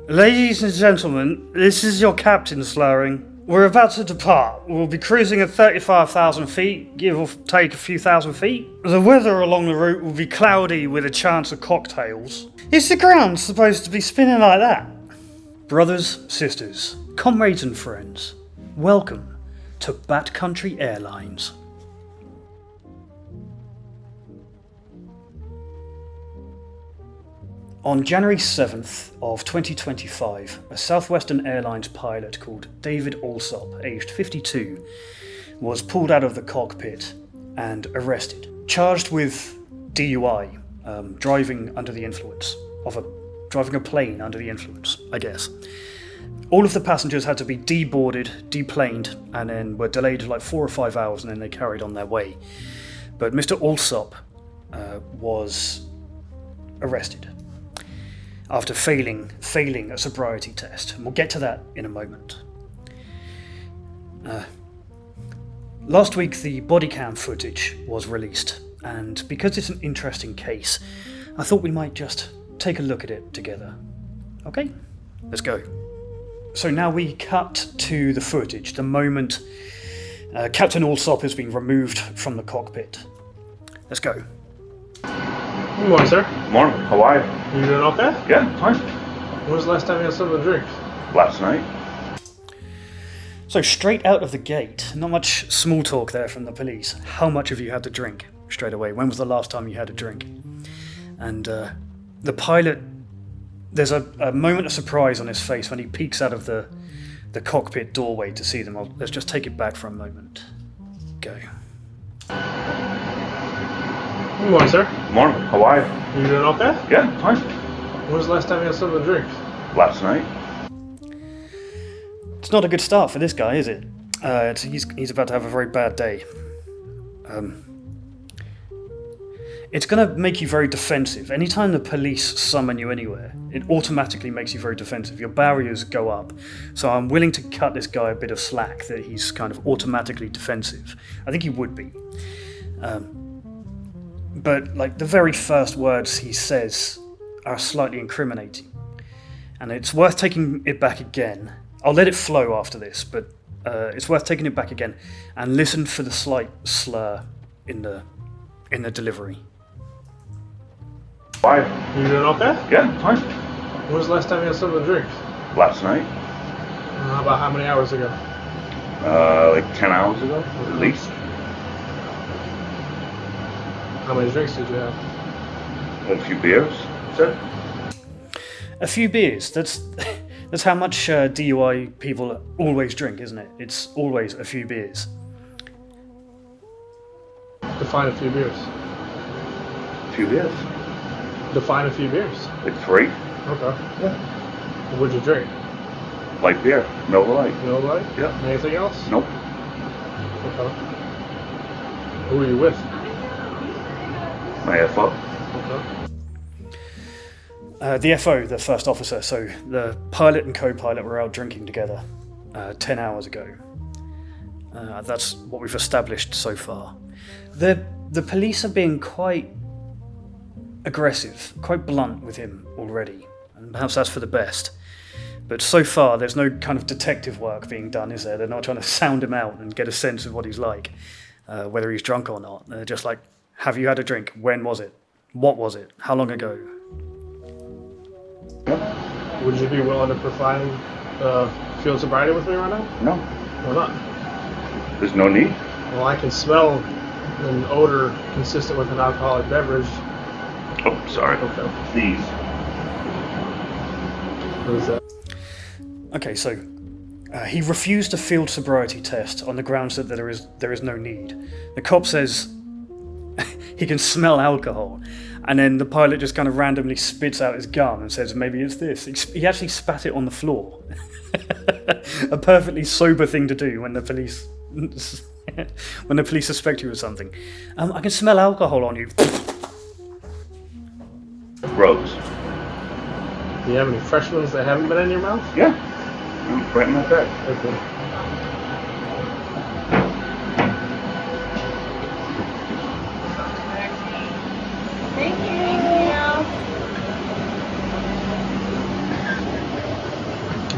Ladies and gentlemen, this is your captain slurring. We're about to depart. We'll be cruising at 35,000 feet, give or take a few thousand feet. The weather along the route will be cloudy with a chance of cocktails. Is the ground supposed to be spinning like that? Brothers, sisters, comrades and friends, welcome to Bat Country Airlines. On January 7th of 2025, a Southwestern Airlines pilot called David Alsop, aged 52, was pulled out of the cockpit and arrested, charged with DUI, driving under the influence driving a plane under the influence, I guess. All of the passengers had to be deboarded, deplaned, and then were delayed like 4 or 5 hours, and then they carried on their way. But Mr. Alsop was arrested after failing a sobriety test, and we'll get to that in a moment. Last week the body cam footage was released, and because it's an interesting case, I thought we might just take a look at it together. Okay? Let's go. So now we cut to the footage, the moment Captain Alsop has been removed from the cockpit. Let's go. Good morning, sir. Good morning. How are you? You doing okay? Yeah, fine. When was the last time you had something to drink? Last night. So straight out of the gate, not much small talk there from the police. How much have you had to drink? Straight away. When was the last time you had a drink? And the pilot, there's a moment of surprise on his face when he peeks out of the cockpit doorway to see them. Let's just take it back for a moment. Go. Good morning, sir. Good morning. How are you? You doing okay? Yeah, fine. When was the last time you had something to drink? Last night. It's not a good start for this guy, is it? He's about to have a very bad day. It's going to make you very defensive. Anytime the police summon you anywhere, it automatically makes you very defensive. Your barriers go up. So I'm willing to cut this guy a bit of slack that he's kind of automatically defensive. I think he would be. But like the very first words he says are slightly incriminating. And it's worth taking it back again. I'll let it flow after this, but it's worth taking it back again and listen for the slight slur in the delivery. Why? You doing okay? Yeah, fine. When was the last time you had something to drink? Last night. About how many hours ago? Like 10 hours ago, at least. How many drinks did you have? A few beers, sir. A few beers. That's how much DUI people always drink, isn't it? It's always a few beers. Define a few beers. A few beers. Define a few beers. Like 3. Okay. Yeah. What'd you drink? Light beer. Miller Lite. Miller Lite? Yeah. Anything else? Nope. Okay. Who were you with? My FO. Okay. The FO, the first officer, so the pilot and co-pilot were out drinking together 10 hours ago. That's what we've established so far. The police are being quite aggressive, quite blunt with him already, and perhaps that's for the best. But so far, there's no kind of detective work being done, is there? They're not trying to sound him out and get a sense of what he's like, whether he's drunk or not. They're just like, have you had a drink? When was it? What was it? How long ago? Yep. Would you be willing to provide field sobriety with me right now? No. Why not? There's no need. Well, I can smell an odor consistent with an alcoholic beverage. Oh, sorry. Okay. Please. What is that? Okay, so he refused a field sobriety test on the grounds that there is no need. The cop says he can smell alcohol, and then the pilot just kind of randomly spits out his gum and says maybe it's this. He actually spat it on the floor. A perfectly sober thing to do when the police suspect you of something. I can smell alcohol on you. Rose. Do you have any fresh ones that haven't been in your mouth? Yeah. Right in my bag. Okay. Thank you.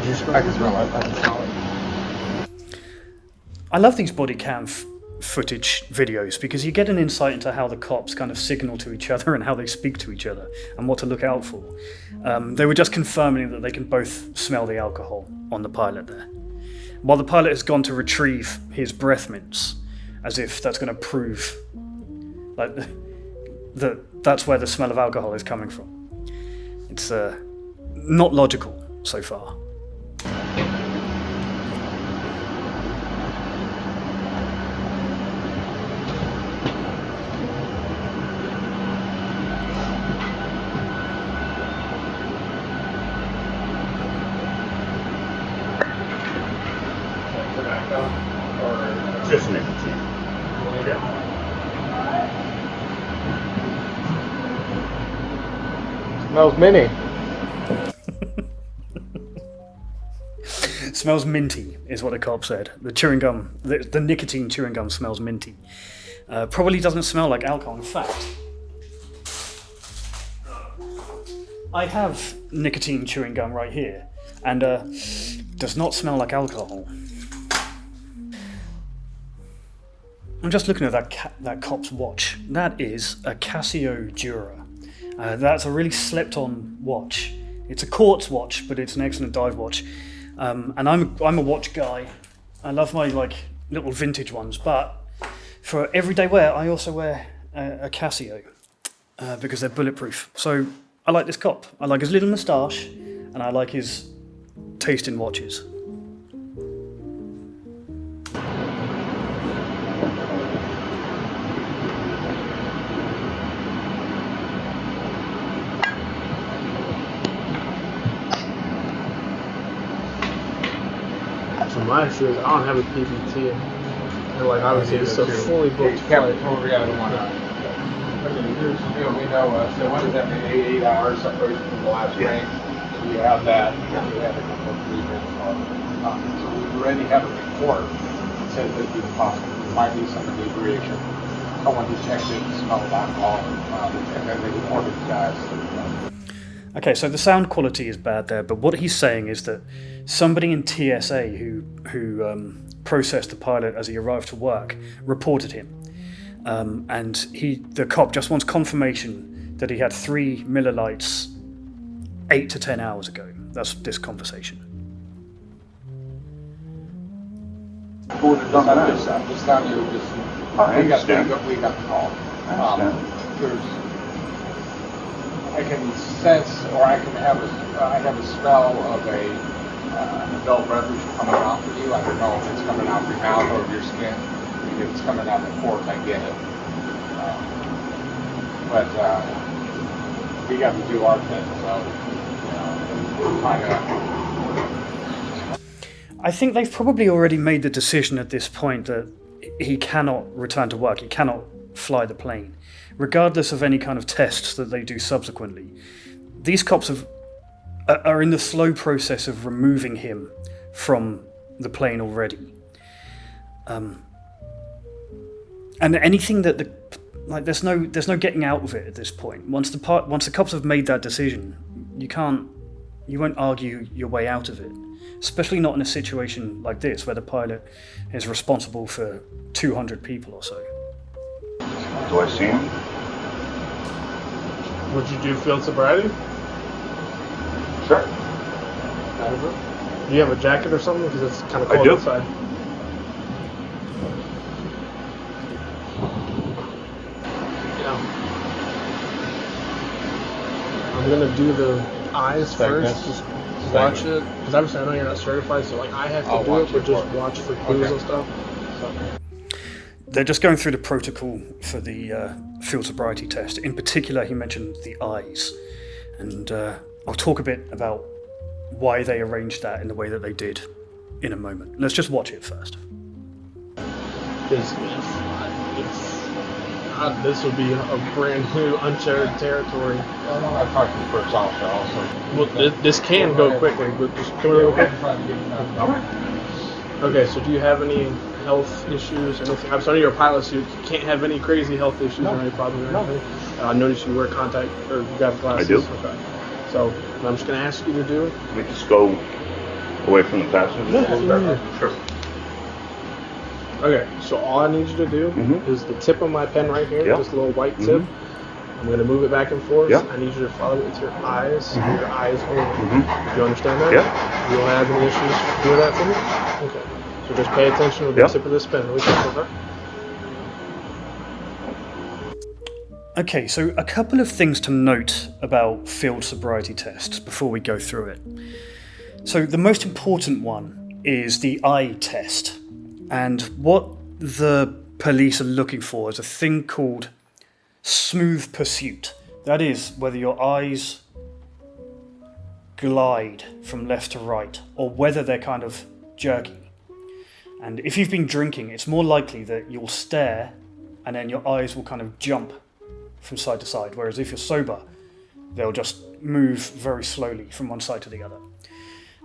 I can smell it. I can smell it. I love these body cam footage videos because you get an insight into how the cops kind of signal to each other and how they speak to each other and what to look out for. They were just confirming that they can both smell the alcohol on the pilot there. While the pilot has gone to retrieve his breath mints, as if that's going to prove like that's where the smell of alcohol is coming from. It's not logical so far. Just nicotine. Smells mini. Smells minty, is what the cop said. The chewing gum, the nicotine chewing gum smells minty. Probably doesn't smell like alcohol. In fact, I have nicotine chewing gum right here, and does not smell like alcohol. I'm just looking at that cop's watch. That is a Casio Dura. That's a really slept-on watch. It's a quartz watch, but it's an excellent dive watch. And I'm a watch guy. I love my little vintage ones, but for everyday wear, I also wear a Casio because they're bulletproof. So I like this cop. I like his little moustache, and I like his taste in watches. So my issue is I don't have a PPT. And obviously it's a fully booked flight. Yeah, I don't want to. Here's the deal, we know, so what does that mean, 8 hours separated from the last rank? So you have that, you have a couple of 3 minutes. So we already have a report that says that it's possible, there might be some inebriation. Someone who checked it and smelled alcohol, and then they reported the guys. Okay, so the sound quality is bad there, but what he's saying is that somebody in TSA who processed the pilot as he arrived to work reported him, and the cop just wants confirmation that he had 3 Miller Lights 8 to 10 hours ago. That's this conversation. Who would have done that? I'm just telling you, we got the call. I can sense, or I have a smell of an adult beverage coming off of you. I don't know if it's coming out of your mouth or your skin. If it's coming out of the pores, I get it. But we got to do our thing, so we're trying to. I think they've probably already made the decision at this point that he cannot return to work. He cannot fly the plane, regardless of any kind of tests that they do subsequently. These cops are in the slow process of removing him from the plane already. And anything that there's no getting out of it at this point. Once the cops have made that decision, you won't argue your way out of it. Especially not in a situation like this where the pilot is responsible for 200 people or so. Do I see him? Would you do field sobriety? Sure. Do you have a jacket or something? Because it's kind of I cold do. outside. I'm gonna do the eyes first. Just watch it, because obviously I know you're not certified, so I have to do it, but just watch for clues and stuff. So. They're just going through the protocol for the field sobriety test. In particular, he mentioned the eyes, and I'll talk a bit about why they arranged that in the way that they did in a moment. Let's just watch it first. Because this would be a brand new uncharted territory. Well, I talked to the first officer also. Well, this can go quickly, but just come real quick. Okay, so do you have any health issues or anything? I'm sorry, you're a pilot, so you can't have any crazy health issues or any problems or anything. I noticed you wear contact or you got glasses. I do. Okay. So what I'm just going to ask you to do. Let me just go Away from the passenger? Yeah. Sure. Okay, so all I need you to do is the tip of my pen right here, this little white tip. I'm going to move it back and forth. I need you to follow it with your eyes, and your eyes only. Do you understand that? Yeah. You don't have any issues doing that for me? Okay. So just pay attention to the tip of this pen. Really quick, Okay, so a couple of things to note about field sobriety tests before we go through it. So the most important one is the eye test. And what the police are looking for is a thing called smooth pursuit. That is, whether your eyes glide from left to right or whether they're kind of jerky. And if you've been drinking, it's more likely that you'll stare and then your eyes will kind of jump from side to side. Whereas if you're sober, they'll just move very slowly from one side to the other.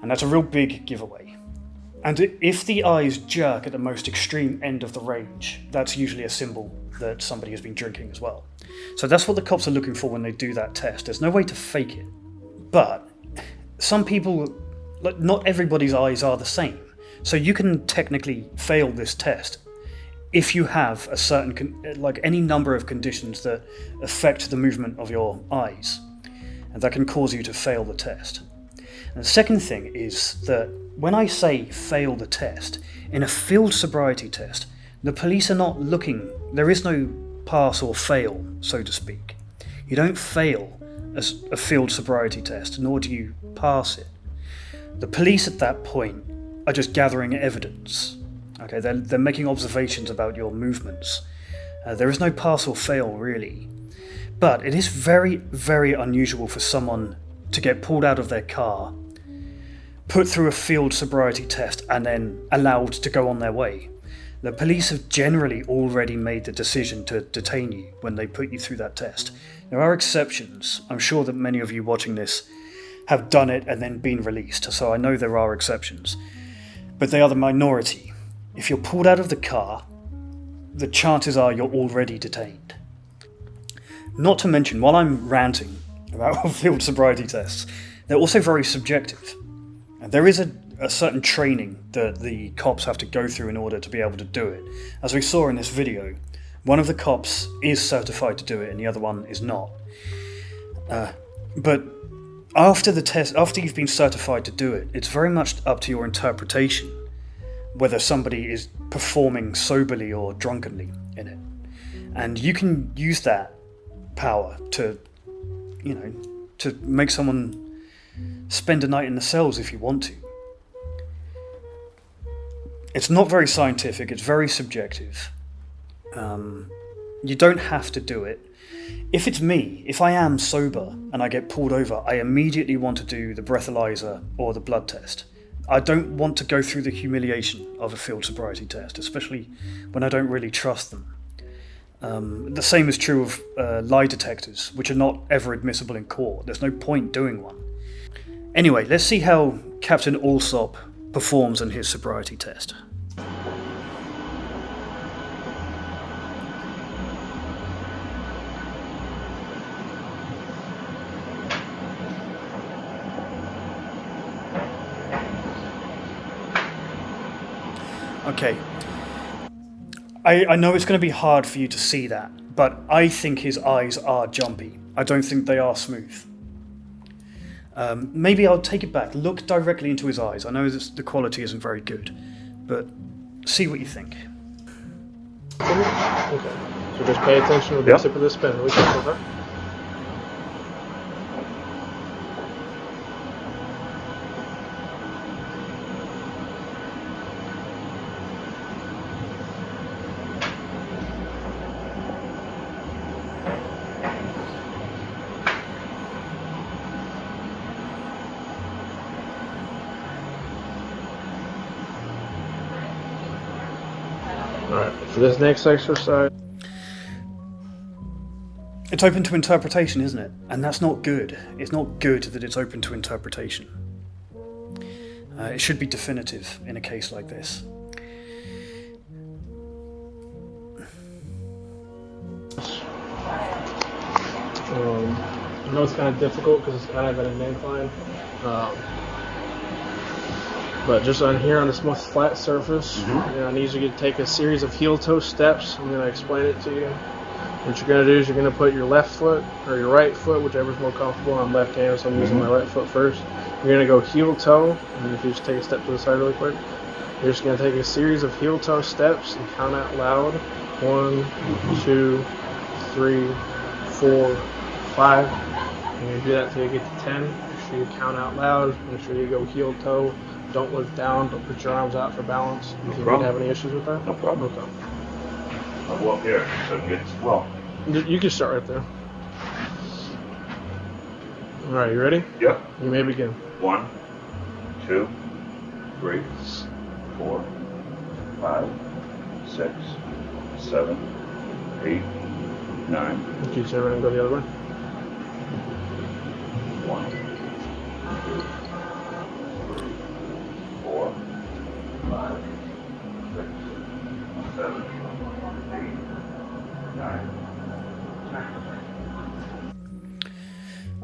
And that's a real big giveaway. And if the eyes jerk at the most extreme end of the range, that's usually a symbol that somebody has been drinking as well. So that's what the cops are looking for when they do that test. There's no way to fake it. But some people, like, not everybody's eyes are the same. So you can technically fail this test if you have a certain, like any number of conditions that affect the movement of your eyes. And that can cause you to fail the test. And the second thing is that when I say fail the test, in a field sobriety test, the police are not looking, there is no pass or fail, so to speak. You don't fail a field sobriety test, nor do you pass it. The police at that point are just gathering evidence. Okay, they're making observations about your movements. There is no pass or fail, really. But it is very, very unusual for someone to get pulled out of their car, put through a field sobriety test, and then allowed to go on their way. The police have generally already made the decision to detain you when they put you through that test. There are exceptions. I'm sure that many of you watching this have done it and then been released, so I know there are exceptions. But they are the minority. If you're pulled out of the car, the chances are you're already detained. Not to mention, while I'm ranting about field sobriety tests, they're also very subjective. And there is a certain training that the cops have to go through in order to be able to do it. As we saw in this video, one of the cops is certified to do it and the other one is not. But after the test, after you've been certified to do it, it's very much up to your interpretation whether somebody is performing soberly or drunkenly in it. And you can use that power to, to make someone spend a night in the cells if you want to. It's not very scientific, it's very subjective. You don't have to do it. If it's me, if I am sober and I get pulled over, I immediately want to do the breathalyzer or the blood test. I don't want to go through the humiliation of a field sobriety test, especially when I don't really trust them. The same is true of lie detectors, which are not ever admissible in court. There's no point doing one. Anyway, let's see how Captain Alsop performs on his sobriety test. Okay. I know it's going to be hard for you to see that, but I think his eyes are jumpy. I don't think they are smooth. Maybe I'll take it back. Look directly into his eyes. I know the quality isn't very good, but see what you think. Okay. So just pay attention to the tip of this pen. Really quick, okay? Alright, for this next exercise... It's open to interpretation, isn't it? And that's not good. It's not good that it's open to interpretation. It should be definitive in a case like this. I know it's kind of difficult because it's kind of at an incline. But just on here on this more flat surface, I need you to take a series of heel-toe steps. I'm going to explain it to you. What you're going to do is you're going to put your left foot or your right foot, whichever's more comfortable. I'm left-handed, so I'm using my right foot first. You're going to go heel-toe, and if you just take a step to the side really quick, you're just going to take a series of heel-toe steps and count out loud. 1, 2, 3, 4, 5. And you do that until you get to 10. Make sure you count out loud. Make sure you go heel-toe. Don't look down. Don't put your arms out for balance. Do you think you'd have any issues with that? No problem. Okay. I'll go up here so it gets well. You can start right there. All right, you ready? Yep. You may begin. 1, 2, 3, 4, 5, 6, 7, 8, 9. You can turn around and go the other way. 1, 2, 3, 4, 5, 6, 7, 8, 9, 10.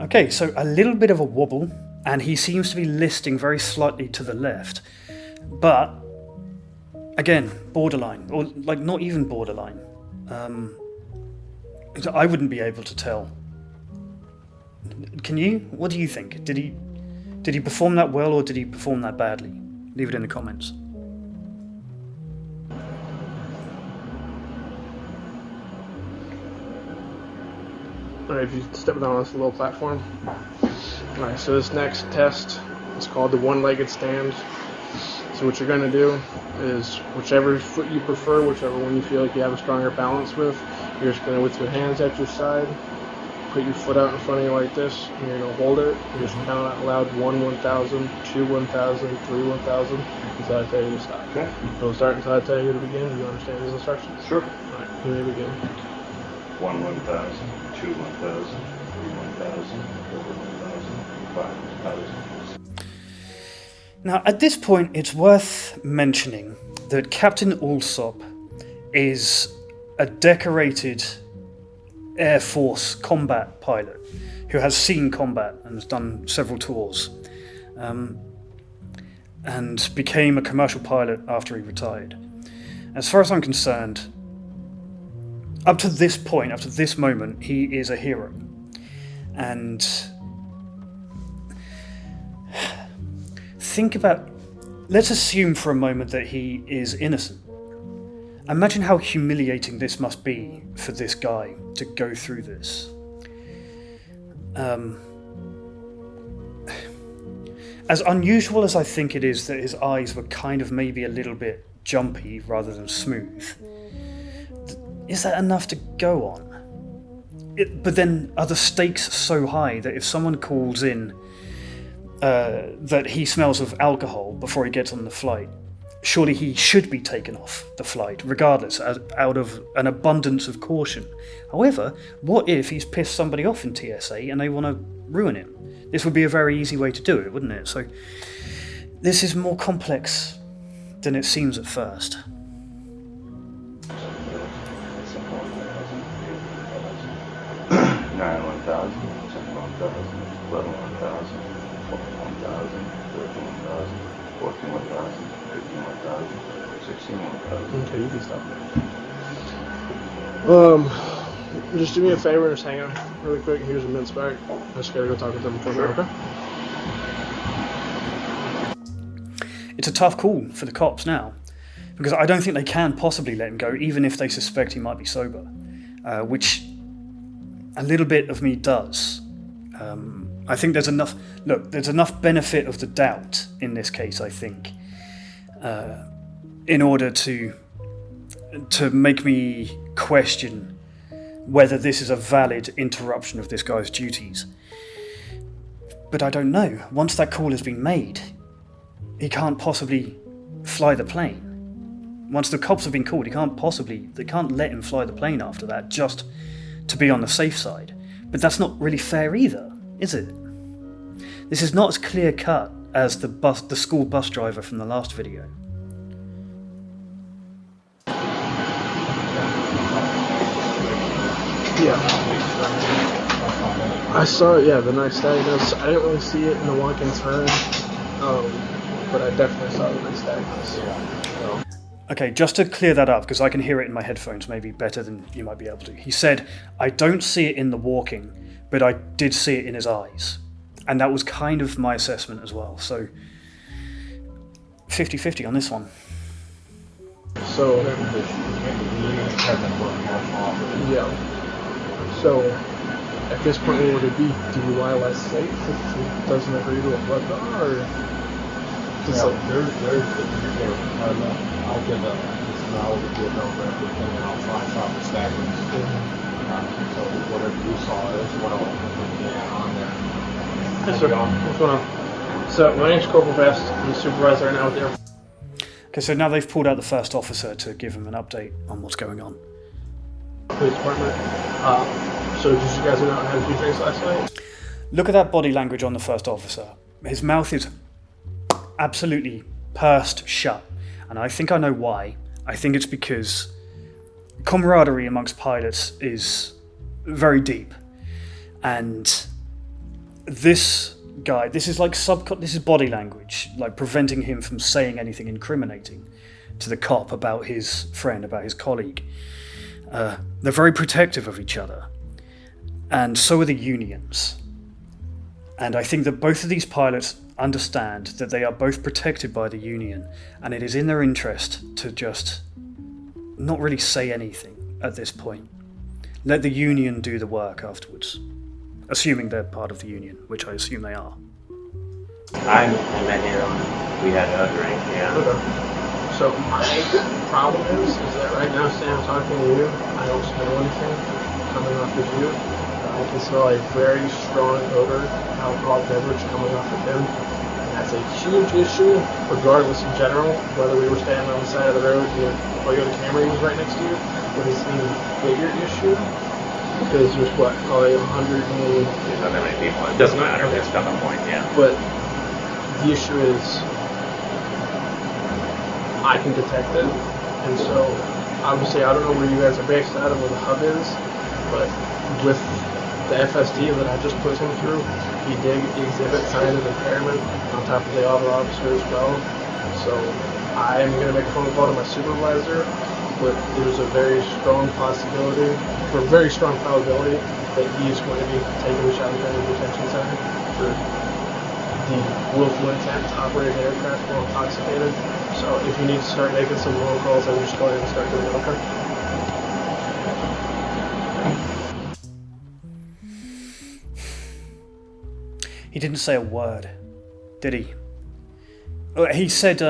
Okay, so a little bit of a wobble, and he seems to be listing very slightly to the left. But, again, borderline, or like not even borderline. I wouldn't be able to tell. Can you? What do you think? Did he perform that well, or did he perform that badly? Leave it in the comments. Alright, if you step down on this little platform. Alright, so this next test is called the one-legged stand. So what you're going to do is whichever foot you prefer, whichever one you feel like you have a stronger balance with, you're just going to, with your hands at your side, put your foot out in front of you like this, and you're going to hold it. You're just count out loud 1, 1,000, 2, 1,000, 3, 1,000, until I tell you to stop. Okay. Don't start until I tell you to begin. Do you understand these instructions? Sure. Alright, you may begin. 1, 1,000, 2, 1,000, 3, 1,000, 4, 1,000, 5, 1,000. Now, at this point, it's worth mentioning that Captain Alsop is a decorated Air Force combat pilot who has seen combat and has done several tours, and became a commercial pilot after he retired. As far as I'm concerned, up to this point, up to this moment, he is a hero. And think about, let's assume for a moment that he is innocent. Imagine how humiliating this must be for this guy to go through this. As unusual as I think it is that his eyes were kind of maybe a little bit jumpy rather than smooth, is that enough to go on? But then are the stakes so high that if someone calls in that he smells of alcohol before he gets on the flight, surely he should be taken off the flight, regardless, out of an abundance of caution. However, what if he's pissed somebody off in TSA and they want to ruin him? This would be a very easy way to do it, wouldn't it? So this is more complex than it seems at first. 9, 1,000, 10, 1,000, 11, 1,000, 12, 1,000, 13, 1,000, 14, 1,000, 15, 1,000, 16, 1,000. Okay, you can stop there. Just do me a favor and just hang on really quick. Here's a mince bag. I just gotta go talk with them for a minute, okay? It's a tough call for the cops now, because I don't think they can possibly let him go, even if they suspect he might be sober, which a little bit of me does. I think there's enough benefit of the doubt in this case, I think, in order to make me question whether this is a valid interruption of this guy's duties. But I don't know. Once that call has been made, he can't possibly fly the plane. Once the cops have been called, they can't let him fly the plane after that, just to be on the safe side. But that's not really fair either, is it? This is not as clear cut as the school bus driver from the last video. Yeah. I saw it, the next day. I didn't really see it in the walk-in turn, but I definitely saw the nystagmus. So, Okay, just to clear that up, because I can hear it in my headphones maybe better than you might be able to. He said, I don't see it in the walking, but I did see it in his eyes. And that was kind of my assessment as well. So 50-50 on this one. So, yeah. So, at this point, what would it be? DUI less safe if he doesn't agree to a blood draw, or? I'll give a smell to get over everything, and I'll try and stop the stagnants. So whatever you saw is what I'll put on there. Yes, sir. What's going on? So, my name's Corporal Best. I'm the supervisor right now with the Okay, so now they've pulled out the first officer to give him an update on what's going on. police department. So, did you guys go out and have a few drinks last night? Look at that body language on the first officer. His mouth is absolutely pursed shut. And I think I know why. I think it's because camaraderie amongst pilots is very deep. And this guy, this is like this is body language, like preventing him from saying anything incriminating to the cop about his friend, about his colleague. They're very protective of each other. And so are the unions. And I think that both of these pilots understand that they are both protected by the union, and it is in their interest to just not really say anything at this point. Let the union do the work afterwards. Assuming they're part of the union, which I assume they are. I met here we had a drink, yeah. Okay. So my problem is that right now, Sam, I'm talking to you, I don't smell anything coming off of you. I can smell a very strong odor, alcoholic beverage coming off of him. And that's a huge issue, regardless in general, whether we were standing on the side of the road, or the camera was right next to you, but it's an even bigger issue. Because there's probably 100 million. There's not that many people. It doesn't matter. It's got a point, yeah. But the issue is, I can detect it, and so obviously I don't know where you guys are based out of, where the hub is, but with the FSD that I just put him through, he did exhibit signs of impairment on top of the other officer as well. So I'm going to make a phone call to my supervisor, but there's a very strong possibility, or very strong probability, that he's going to be taking the shotgun in detention center for the willful intent to operate an aircraft while intoxicated. So if you need to start making some phone calls, then just go ahead and start doing it, okay? He didn't say a word, did he? He said,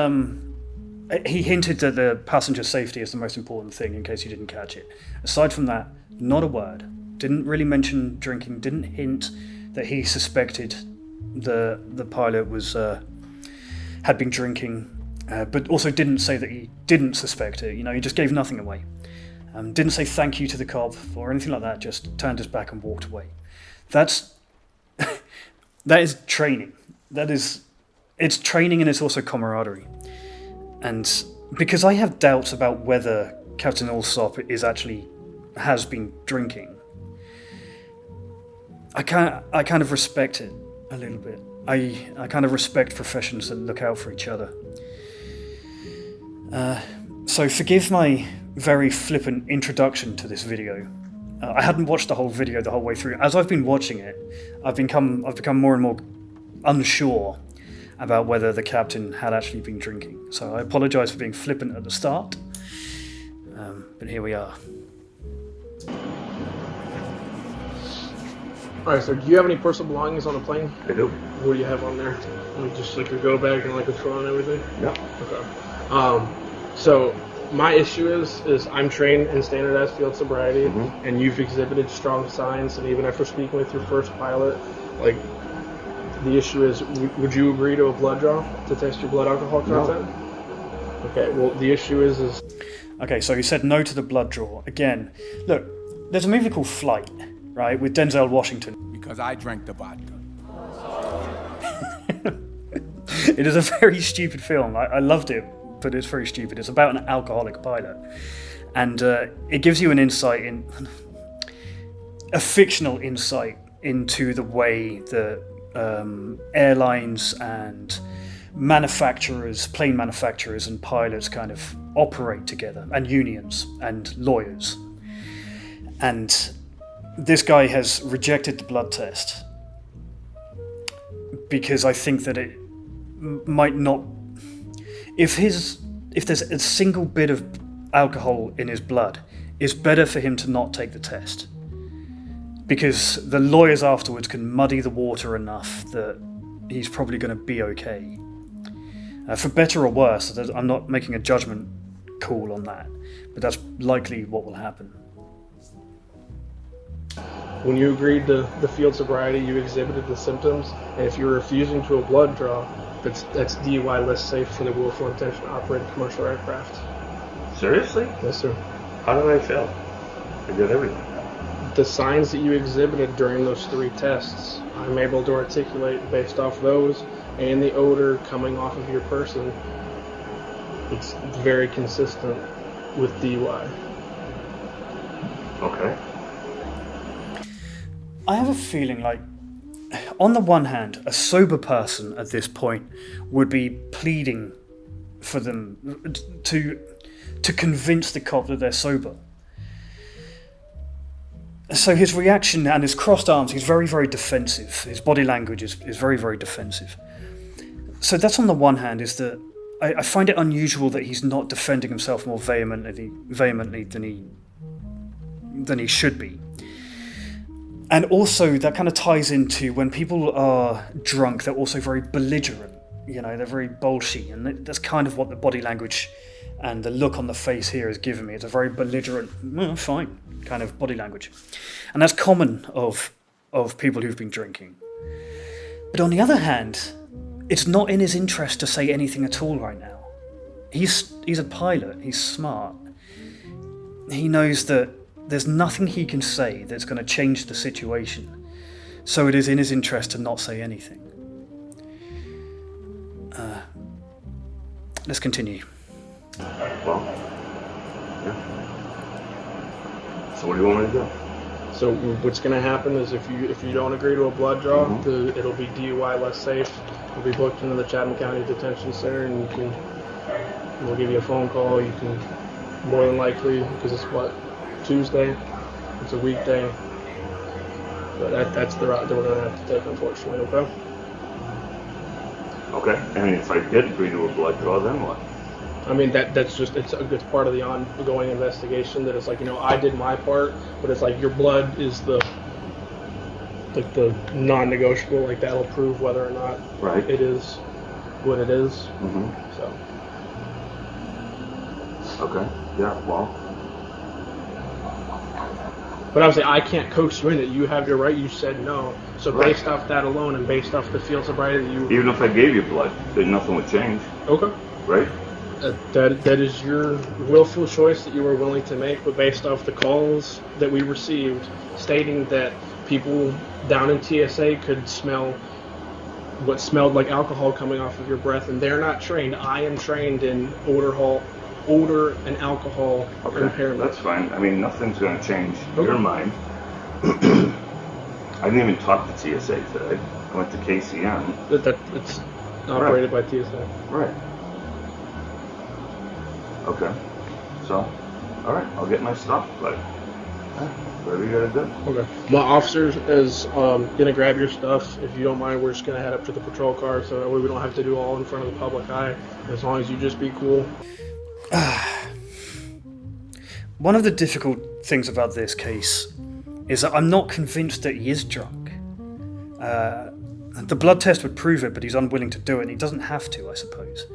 he hinted that the passenger safety is the most important thing in case you didn't catch it. Aside from that, not a word. Didn't really mention drinking, didn't hint that he suspected the pilot was had been drinking, but also didn't say that he didn't suspect it. He just gave nothing away. Didn't say thank you to the cop or anything like that, just turned his back and walked away. That is training. It's training, and it's also camaraderie. And because I have doubts about whether Captain Alsop has been drinking, I kind of respect it a little bit. I kind of respect professions that look out for each other. So forgive my very flippant introduction to this video. I hadn't watched the whole video the whole way through. As I've been watching it, I've become more and more unsure about whether the captain had actually been drinking. So I apologise for being flippant at the start, but here we are. Alright, so do you have any personal belongings on the plane? I do. What do you have on there? Just like your go bag and like a phone and everything? Yeah. Okay. So my issue is I'm trained in standardized field sobriety, and you've exhibited strong signs, and even after speaking with your first pilot, like, the issue is, would you agree to a blood draw to test your blood alcohol content? No. Okay, well, the issue is... Okay, so he said no to the blood draw. Again, look, there's a movie called Flight, right, with Denzel Washington. Because I drank the vodka. It is a very stupid film. I loved it, but it's very stupid. It's about an alcoholic pilot. And it gives you an insight a fictional insight into the way that airlines and manufacturers, plane manufacturers and pilots kind of operate together, and unions and lawyers. And this guy has rejected the blood test because I think that it might not... If there's a single bit of alcohol in his blood, it's better for him to not take the test. Because the lawyers afterwards can muddy the water enough that he's probably going to be okay. For better or worse, I'm not making a judgment call on that, but that's likely what will happen. When you agreed to the field sobriety, you exhibited the symptoms, and if you're refusing to a blood draw, that's DUI less safe for the willful intention to operate a commercial aircraft. Seriously? Yes, sir. How did I fail? I did everything. The signs that you exhibited during those 3 tests, I'm able to articulate based off those and the odor coming off of your person. It's very consistent with DUI. Okay. I have a feeling like, on the one hand, a sober person at this point would be pleading for them to convince the cop that they're sober. So his reaction and his crossed arms, he's very, very defensive. His body language is very, very defensive. So that's on the one hand, is that I find it unusual that he's not defending himself more vehemently than he should be. And also that kind of ties into when people are drunk, they're also very belligerent. They're very bolshy, and that's kind of what the body language and the look on the face here has given me. It's a very belligerent, fine kind of body language. And that's common of people who've been drinking. But on the other hand, it's not in his interest to say anything at all right now. He's a pilot, he's smart. He knows that there's nothing he can say that's going to change the situation. So it is in his interest to not say anything. Let's continue. Well, yeah. So what do you want me to do? So what's going to happen is if you don't agree to a blood draw, it'll be DUI less safe. You'll be booked into the Chatham County Detention Center, and we'll give you a phone call. You can more than likely, because it's Tuesday, it's a weekday. But that's the route that we're going to have to take, unfortunately. Okay. Okay. And if I did agree to a blood draw, then what? I mean, that's it's part of the ongoing investigation. That it's like, I did my part, but it's like your blood is the non-negotiable. Like, that'll prove whether or not it is what it is. Mm-hmm. So. Okay. Yeah. Well. But obviously, I can't coax you in it. You have your right. You said no. So based off that alone, and based off the field sobriety that you... Even if I gave you blood, then nothing would change. Okay. Right? That is your willful choice that you were willing to make, but based off the calls that we received stating that people down in TSA could smell what smelled like alcohol coming off of your breath, and they're not trained. I am trained in odor and alcohol impairment. That's fine. I mean, nothing's going to change your mind. I didn't even talk to TSA today. I went to KCM. It's operated by TSA. Right. Okay. So, all right, I'll get my stuff, but whatever you gotta do. Okay. My officer is gonna grab your stuff. If you don't mind, we're just gonna head up to the patrol car, so that way we don't have to do all in front of the public eye. As long as you just be cool. One of the difficult things about this case is that I'm not convinced that he is drunk. The blood test would prove it, but he's unwilling to do it, and he doesn't have to, I suppose.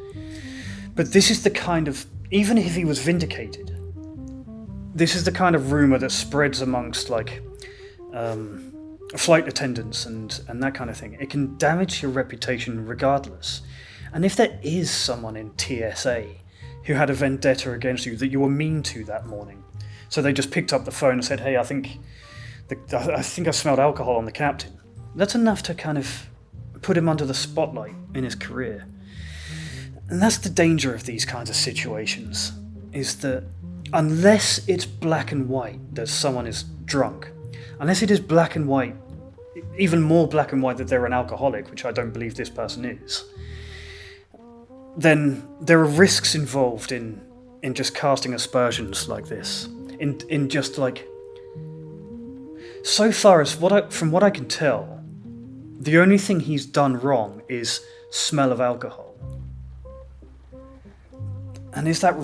But this is the kind of, even if he was vindicated, this is the kind of rumour that spreads amongst, flight attendants and that kind of thing. It can damage your reputation regardless. And if there is someone in TSA who had a vendetta against you that you were mean to that morning, so they just picked up the phone and said, hey, I think I smelled alcohol on the captain, that's enough to kind of put him under the spotlight in his career. And that's the danger of these kinds of situations, is that unless it's black and white that someone is drunk, unless it is black and white, even more black and white that they're an alcoholic, which I don't believe this person is, then there are risks involved in just casting aspersions like this. In just like, so far as from what I can tell, the only thing he's done wrong is smell of alcohol. And is that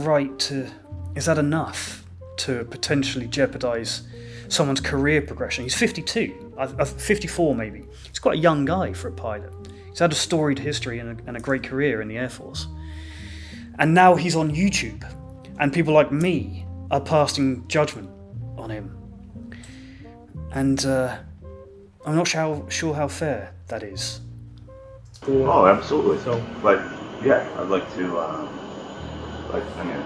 enough to potentially jeopardize someone's career progression? He's 52, 54 maybe. He's quite a young guy for a pilot. He's had a storied history and a great career in the Air Force. And now he's on YouTube, and people like me are passing judgment on him. And I'm not sure how fair that is. Oh, absolutely. So, But yeah, I'd like to. I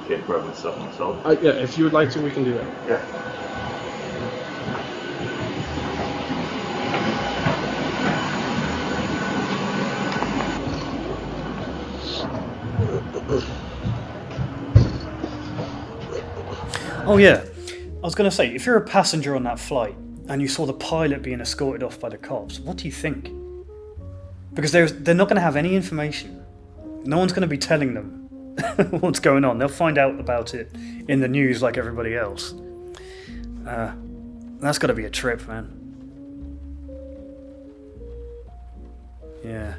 can't grab myself myself. yeah, if you would like to, we can do that. Yeah. Oh yeah, I was going to say, if you're a passenger on that flight and you saw the pilot being escorted off by the cops, what do you think? Because they're not going to have any information. No one's going to be telling them what's going on. They'll find out about it in the news like everybody else. That's got to be a trip, man. Yeah.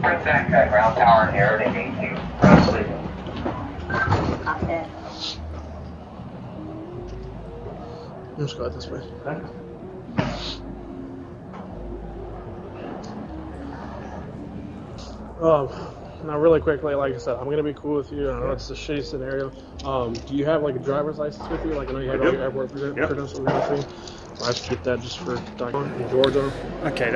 Contact at ground tower and air to gate 2. Proceed. Cockpit. Let's go out this way. Now really quickly, like I said, I'm gonna be cool with you. I know it's a shitty scenario. Do you have like a driver's license with you? Like I know you have all your airport credentials and everything. So I should get that just for document in Georgia. Okay,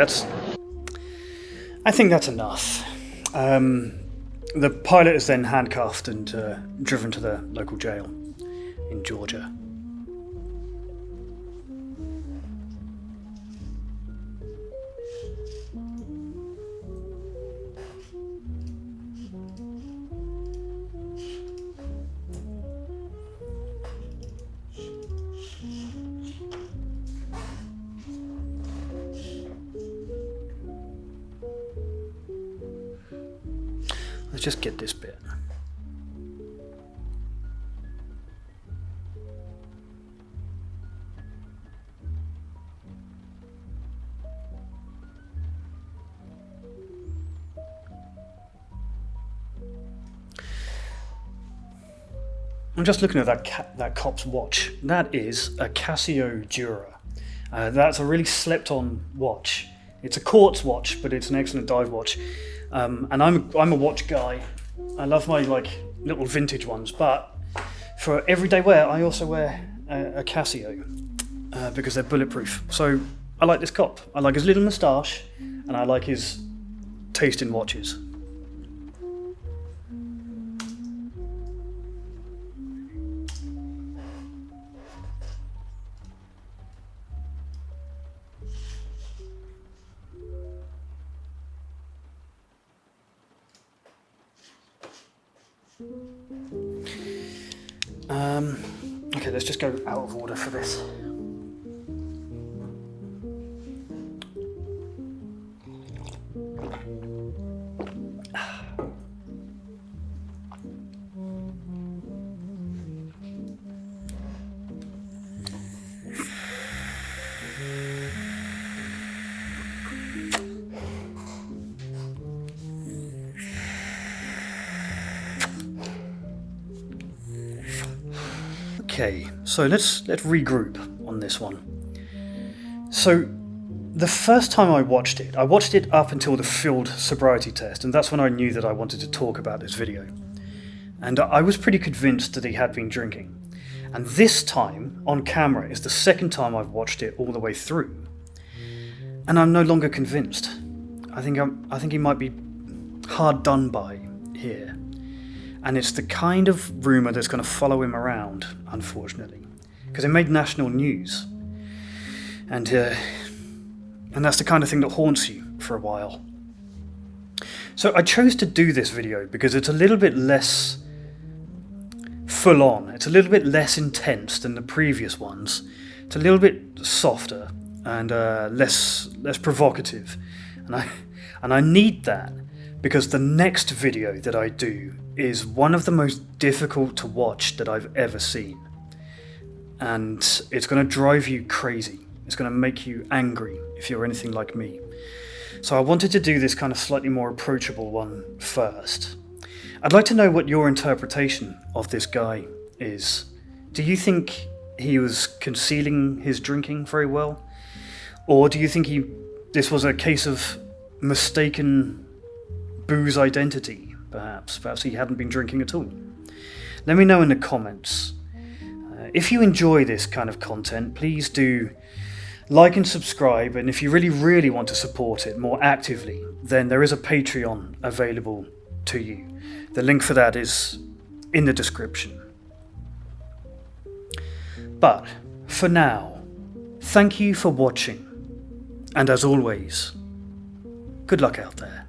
I think that's enough. The pilot is then handcuffed and driven to the local jail in Georgia. Let's just get this bit. I'm just looking at that cop's watch. That is a Casio Dura. That's a really slept-on watch. It's a quartz watch, but it's an excellent dive watch. And I'm a watch guy. I love my little vintage ones, but for everyday wear, I also wear a Casio because they're bulletproof. So I like this cop. I like his little moustache, and I like his taste in watches. Okay, let's just go out of order for this. Okay, so let's regroup on this one. So the first time I watched it up until the field sobriety test, and that's when I knew that I wanted to talk about this video. And I was pretty convinced that he had been drinking. And this time, on camera, is the second time I've watched it all the way through. And I'm no longer convinced. I think he might be hard done by here. And it's the kind of rumour that's going to follow him around, unfortunately. Because it made national news. And that's the kind of thing that haunts you for a while. So I chose to do this video because it's a little bit less full on. It's a little bit less intense than the previous ones. It's a little bit softer and less provocative, and I need that because the next video that I do is one of the most difficult to watch that I've ever seen, and it's going to drive you crazy. It's going to make you angry if you're anything like me. So I wanted to do this kind of slightly more approachable one first. I'd like to know what your interpretation of this guy is. Do you think he was concealing his drinking very well? Or do you think this was a case of mistaken booze identity, perhaps? Perhaps he hadn't been drinking at all. Let me know in the comments. If you enjoy this kind of content, please do like and subscribe, and if you really, really want to support it more actively, then there is a Patreon available to you. The link for that is in the description. But for now, thank you for watching, and as always, good luck out there.